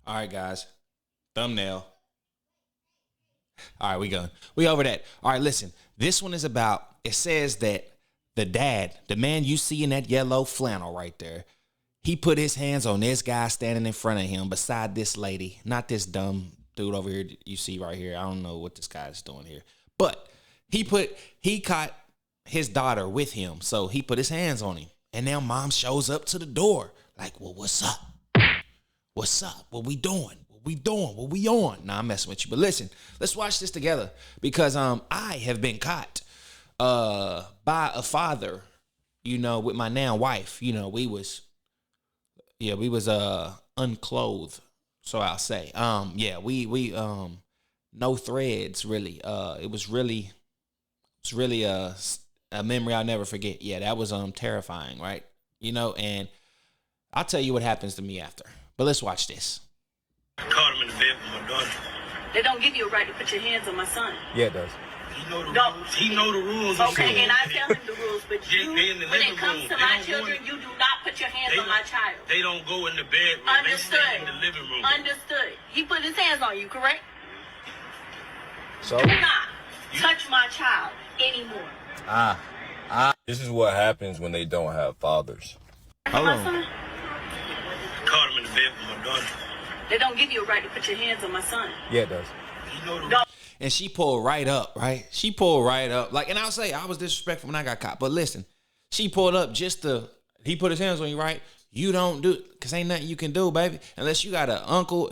All right, guys. Thumbnail. All right, we over that. All right, listen. This one is about, it says that the dad, the man you see in that yellow flannel right there, he put his hands on this guy standing in front of him beside this lady, not this dumb dude over here you see right here. I don't know what this guy is doing here. But he caught his daughter with him. So he put his hands on him. And now mom shows up to the door like, well, what's up? What's up? What we doing? What we doing? What we on? Nah, I'm messing with you. But listen, let's watch this together because I have been caught by a father, with my now wife. We was unclothed, so I'll say. We no threads really. It was really a memory I'll never forget. Yeah, that was terrifying, right? And I'll tell you what happens to me after. But let's watch this. I caught him in the bed with my daughter. They don't give you a right to put your hands on my son. Yeah, it does. He know the rules. He know the rules. Okay, and I tell him the rules, but when it comes to my children, you do not put your hands on my child. They don't go in the bedroom. Understood. They stay in the living room. Understood. He put his hands on you, correct? So? Do not touch my child anymore. This is what happens when they don't have fathers. Hold on. Son? Caught him in the bed with my daughter. They don't give you a right to put your hands on my son. Yeah, it does. He know the rules. And she pulled right up, right? She pulled right up. And I'll say I was disrespectful when I got caught. But listen, she pulled up he put his hands on you, right? You don't do it, because ain't nothing you can do, baby. Unless you got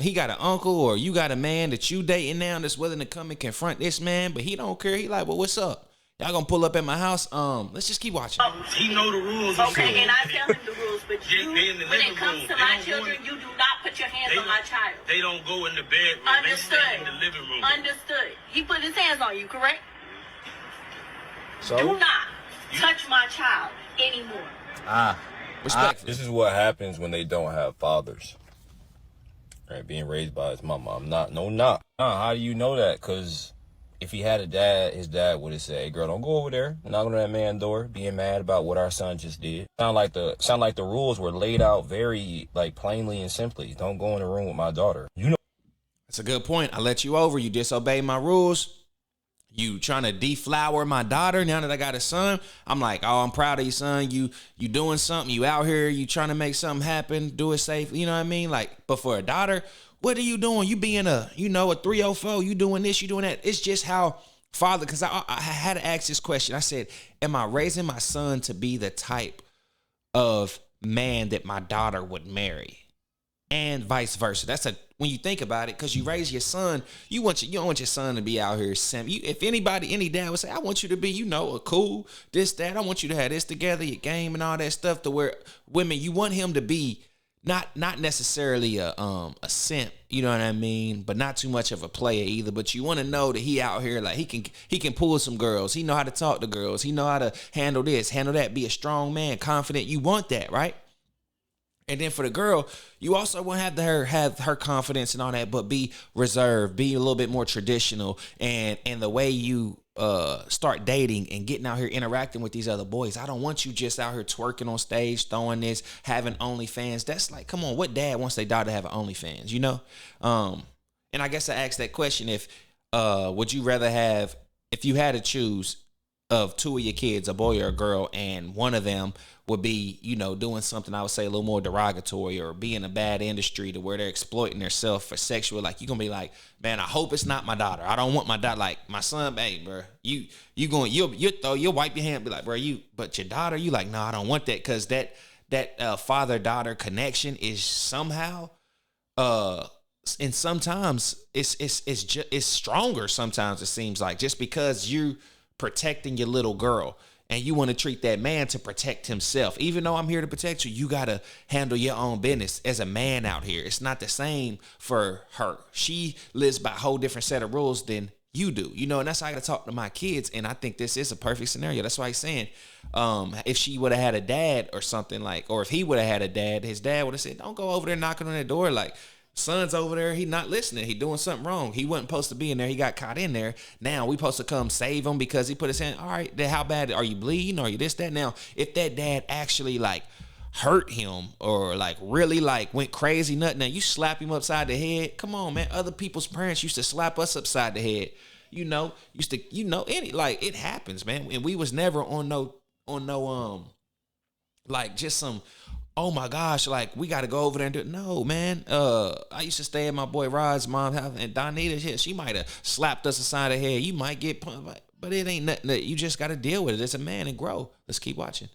he got an uncle, or you got a man that you dating now that's willing to come and confront this man, but he don't care. He like, well, what's up? Y'all gonna pull up at my house? Let's just keep watching. He know the rules. Okay, and I tell him the rules, but when it comes to my children, you do not put your hands on my child. They don't go in the bedroom. Understood. They stay in the living room. Understood. He put his hands on you, correct? So? Do not touch my child anymore. Respectfully. This is what happens when they don't have fathers. Right, being raised by his mama. How do you know that? Because if he had a dad, his dad would have said, "Hey, girl, don't go over there, knocking on that man's door, being mad about what our son just did." Sound like the rules were laid out very plainly and simply. Don't go in the room with my daughter. That's a good point. I let you over. You disobeyed my rules. You trying to deflower my daughter now that I got a son. I'm like, oh, I'm proud of you, son. You doing something. You out here. You trying to make something happen. Do it safely. You know what I mean? But for a daughter, what are you doing? You being a 304. You doing this. You doing that. It's just how father. Because I had to ask this question. I said, am I raising my son to be the type of man that my daughter would marry? And vice versa. When you think about it, because you raise your son, you don't want your son to be out here. If any dad would say, I want you to be, a cool, this, that. I want you to have this together, your game and all that stuff, to where women, you want him to be not necessarily a simp, you know what I mean? But not too much of a player either. But you want to know that he out here, he can pull some girls. He know how to talk to girls. He know how to handle this, handle that, be a strong man, confident. You want that, right? And then for the girl, you also want to have her confidence and all that, but be reserved, be a little bit more traditional. And the way you start dating and getting out here interacting with these other boys, I don't want you just out here twerking on stage, throwing this, having OnlyFans. That's like, come on, what dad wants their daughter to have an OnlyFans, And I guess I asked that question, would you rather have, if you had to choose of two of your kids, a boy or a girl, and one of them would be, doing something I would say a little more derogatory or be in a bad industry to where they're exploiting themselves for sexual, you're going to be like, man, I hope it's not my daughter. I don't want my daughter, my son, hey, bro, you'll wipe your hand and be like, bro, but your daughter, you like, no, I don't want that. Cause that father-daughter connection is somehow, and sometimes it's stronger. Sometimes it seems like, just because you protecting your little girl and you want to treat that man to protect himself. Even though I'm here to protect you, you got to handle your own business as a man out here. It's not the same for her. She lives by a whole different set of rules than you do, and that's how I got to talk to my kids. And I think this is a perfect scenario. That's why he's saying, if she would have had a dad or something or if he would have had a dad, his dad would have said, don't go over there knocking on that door. Son's over there, he not listening. He doing something wrong. He wasn't supposed to be in there. He got caught in there. Now we supposed to come save him because he put his hand. All right, then how bad are you bleeding? Are you this, that? Now, if that dad actually hurt him or like really like went crazy nothing. Now you slap him upside the head. Come on, man. Other people's parents used to slap us upside the head. Any like it happens, man. And we was never on no like just some, oh my gosh, like we got to go over there and do it. No, man. I used to stay at my boy Rod's mom's house, and Donita, shit, she might have slapped us aside the head. You might get punched, but it ain't nothing that you just got to deal with it. It's a man and grow. Let's keep watching.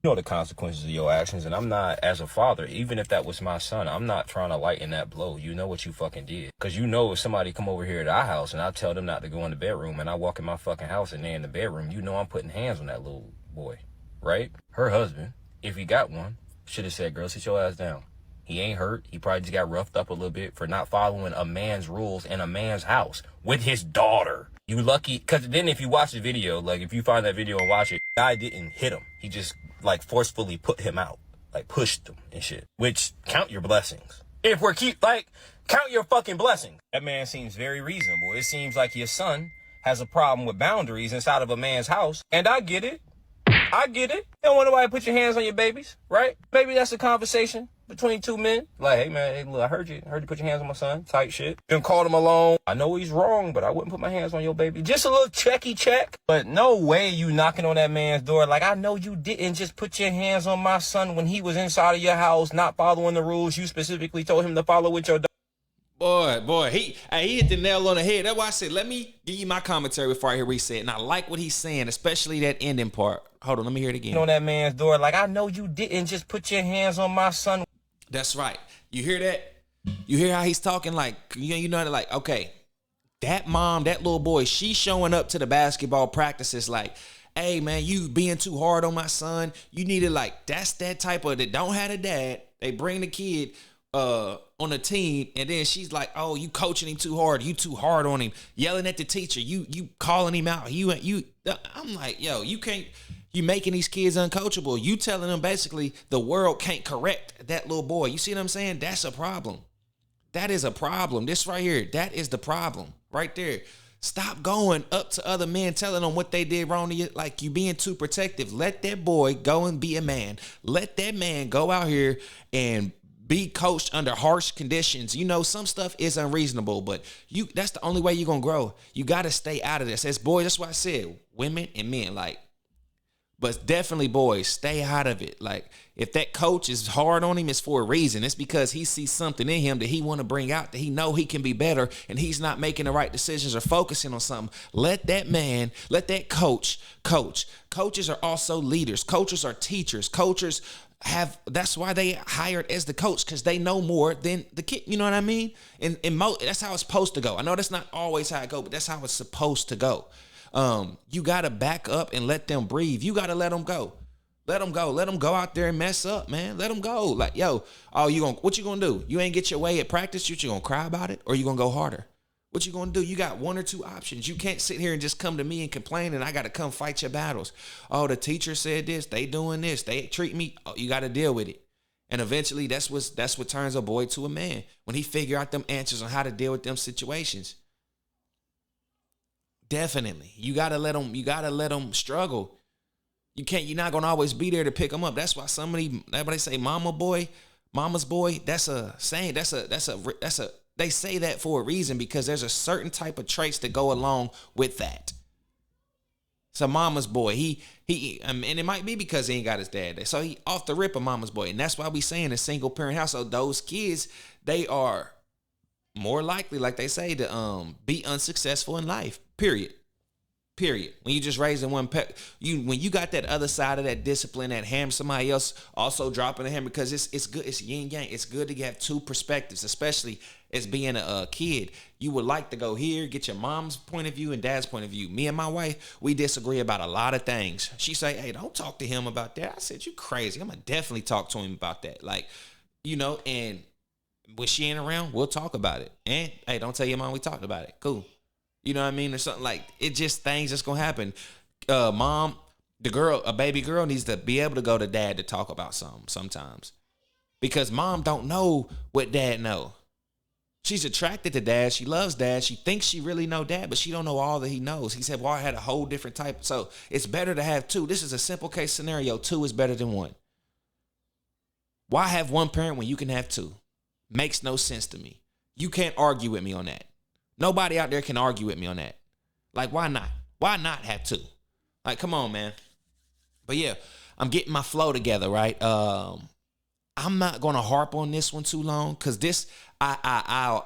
You know the consequences of your actions, and I'm not, as a father, even if that was my son, I'm not trying to lighten that blow. You know what you fucking did. Because you know if somebody come over here at our house and I tell them not to go in the bedroom and I walk in my fucking house and they're in the bedroom, you know I'm putting hands on that little boy, right? Her husband, if he got one, should have said, girl, sit your ass down. He ain't hurt. He probably just got roughed up a little bit for not following a man's rules in a man's house with his daughter. You lucky, because then if you watch the video, like if you find that video and watch it, guy didn't hit him. He just like forcefully put him out, like pushed him and shit, which count your blessings. If we're count your fucking blessings. That man seems very reasonable. It seems like your son has a problem with boundaries inside of a man's house. And I get it. I get it. You don't want nobody to put your hands on your babies, right? Maybe that's a conversation between two men. Like, hey man, hey, look, I heard you put your hands on my son, type shit. Then called him alone. I know he's wrong, but I wouldn't put my hands on your baby. Just a little checky check. But no way you knocking on that man's door. Like, I know you didn't just put your hands on my son when he was inside of your house, not following the rules you specifically told him to follow with your dog. Boy, he hit the nail on the head. That's why I said, let me give you my commentary before I hear what he said. And I like what he's saying, especially that ending part. Hold on, let me hear it again. On that man's door, like, I know you didn't just put your hands on my son. That's right. You hear that? You hear how he's talking? Like, you know, like, okay, that mom, that little boy, she's showing up to the basketball practices like, hey, man, you being too hard on my son. You need to, like, that's that type of, that don't have a dad. They bring the kid on the team, and then she's like, oh, you coaching him too hard. You too hard on him. Yelling at the teacher. You calling him out. I'm like, yo, you can't. You making these kids uncoachable. You telling them basically the world can't correct that little boy. You see what I'm saying? That's a problem. That is a problem. This right here, that is the problem right there. Stop going up to other men telling them what they did wrong to you. Like, you being too protective. Let that boy go and be a man. Let that man go out here and be coached under harsh conditions. You know, some stuff is unreasonable, but that's the only way you're going to grow. You got to stay out of this. As boys, that's why I said women and men, like, but definitely boys, stay out of it. Like, if that coach is hard on him, it's for a reason. It's because he sees something in him that he want to bring out, that he know he can be better, and he's not making the right decisions or focusing on something. Let that man, let that coach. Coaches are also leaders. Coaches are teachers. Coaches that's why they hired as the coach, because they know more than the kid. You know what I mean? And that's how it's supposed to go. I know that's not always how it goes, but that's how it's supposed to go. You got to back up and let them breathe. You got to let them go. Let them go. Let them go out there and mess up, man. Let them go. Like, yo, what you going to do? You ain't get your way at practice. You going to cry about it, or you going to go harder? What you going to do? You got one or two options. You can't sit here and just come to me and complain, and I got to come fight your battles. Oh, the teacher said this. They doing this. They treat me. Oh, you got to deal with it. And eventually that's what turns a boy to a man, when he figure out them answers on how to deal with them situations. Definitely. You got to let them struggle. You're not going to always be there to pick them up. That's why everybody say mama's boy. That's a saying. They say that for a reason, because there's a certain type of traits that go along with that. It's a mama's boy. And it might be because he ain't got his dad there. So he off the rip a mama's boy. And that's why we say in a single parent household, those kids, they are more likely, like they say, to be unsuccessful in life. Period. When you just raising one when you got that other side of that discipline, that hammer, somebody else also dropping a hammer, because it's good. It's yin yang. It's good to have two perspectives, especially as being a kid. You would like to go here, get your mom's point of view and dad's point of view. Me and my wife, we disagree about a lot of things. She say, hey, don't talk to him about that. I said, you crazy. I'm going to definitely talk to him about that. Like, you know, and when she ain't around, we'll talk about it. And, hey, don't tell your mom we talked about it. Cool. You know what I mean? Or something like, it just things that's going to happen. Mom, a baby girl needs to be able to go to dad to talk about something sometimes. Because mom don't know what dad know. She's attracted to dad. She loves dad. She thinks she really know dad, but she don't know all that he knows. He said, well, I had a whole different type. So it's better to have two. This is a simple case scenario. Two is better than one. Why have one parent when you can have two? Makes no sense to me. You can't argue with me on that. Nobody out there can argue with me on that. Like, why not? Why not have two? Like, come on, man. But yeah, I'm getting my flow together, right? I'm not gonna harp on this one too long because this I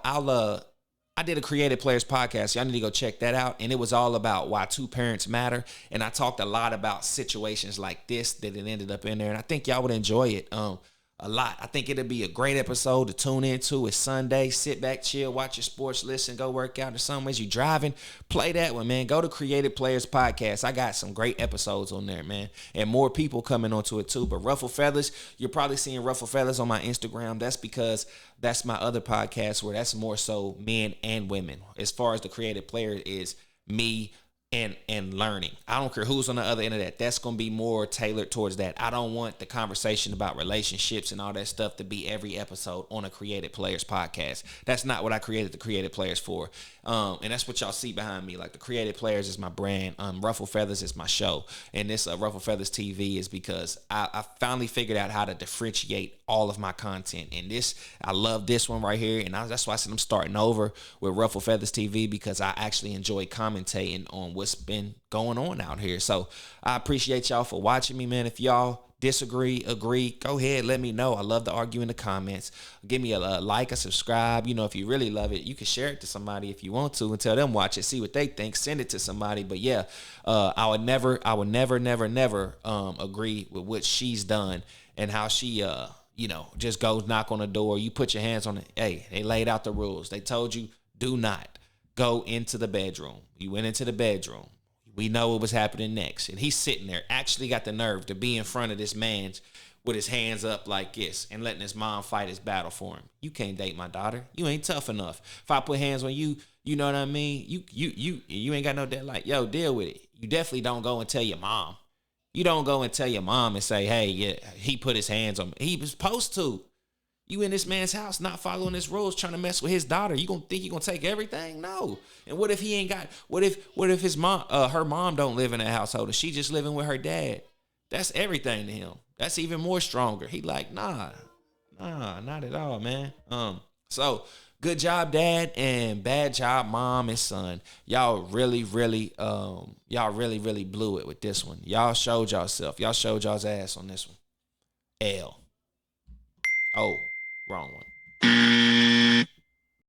did a Creative Players podcast. Y'all need to go check that out. And it was all about why two parents matter. And I talked a lot about situations like this that it ended up in there. And I think y'all would enjoy it a lot. I think it'll be a great episode to tune into. It's Sunday. Sit back, chill, watch your sports, listen, go work out. In some ways you driving, play that one, man. Go to Creative Players Podcast. I got some great episodes on there, man. And more people coming onto it too. But Ruffle Feathers, you're probably seeing Ruffle Feathers on my Instagram. That's because that's my other podcast where that's more so men and women. As far as the Creative Player is me and learning. I don't care who's on the other end of that. That's going to be more tailored towards that. I don't want the conversation about relationships and all that stuff to be every episode on a Creative Players podcast. That's not what I created the Creative Players for. And that's what y'all see behind me. Like the Creative Players is my brand. Ruffle Feathers is my show. And this Ruffle Feathers TV is because I finally figured out how to differentiate all of my content. And this, I love this one right here. And that's why I said I'm starting over with Ruffle Feathers TV because I actually enjoy commentating on what's been going on out here. So I appreciate y'all for watching me, man. If y'all disagree, agree, go ahead, let me know. I love to argue in the comments. Give me a like, a subscribe. You know, if you really love it, you can share it to somebody if you want to and tell them watch it, see what they think, send it to somebody. But yeah, I would never agree with what she's done and how she just goes knock on the door. You put your hands on it. Hey, they laid out the rules. They told you do not go into the bedroom. You went into the bedroom. We know what was happening next. And he's sitting there, actually got the nerve to be in front of this man with his hands up like this and letting his mom fight his battle for him. You can't date my daughter. You ain't tough enough. If I put hands on you, you know what I mean? You ain't got no dad. Like, yo, deal with it. You definitely don't go and tell your mom. You don't go and tell your mom and say, hey, yeah, he put his hands on me. He was supposed to. You in this man's house not following his rules, trying to mess with his daughter. You gonna think you gonna take everything? No. And what if he ain't got? What if his mom, her mom, don't live in that household and she just living with her dad? That's everything to him. That's even more stronger. He like, nah, not at all, man. So good job, dad, and bad job, mom and son. Y'all really blew it with this one. Y'all showed yourself. Y'all showed y'all's ass on this one. L. Oh. Wrong one.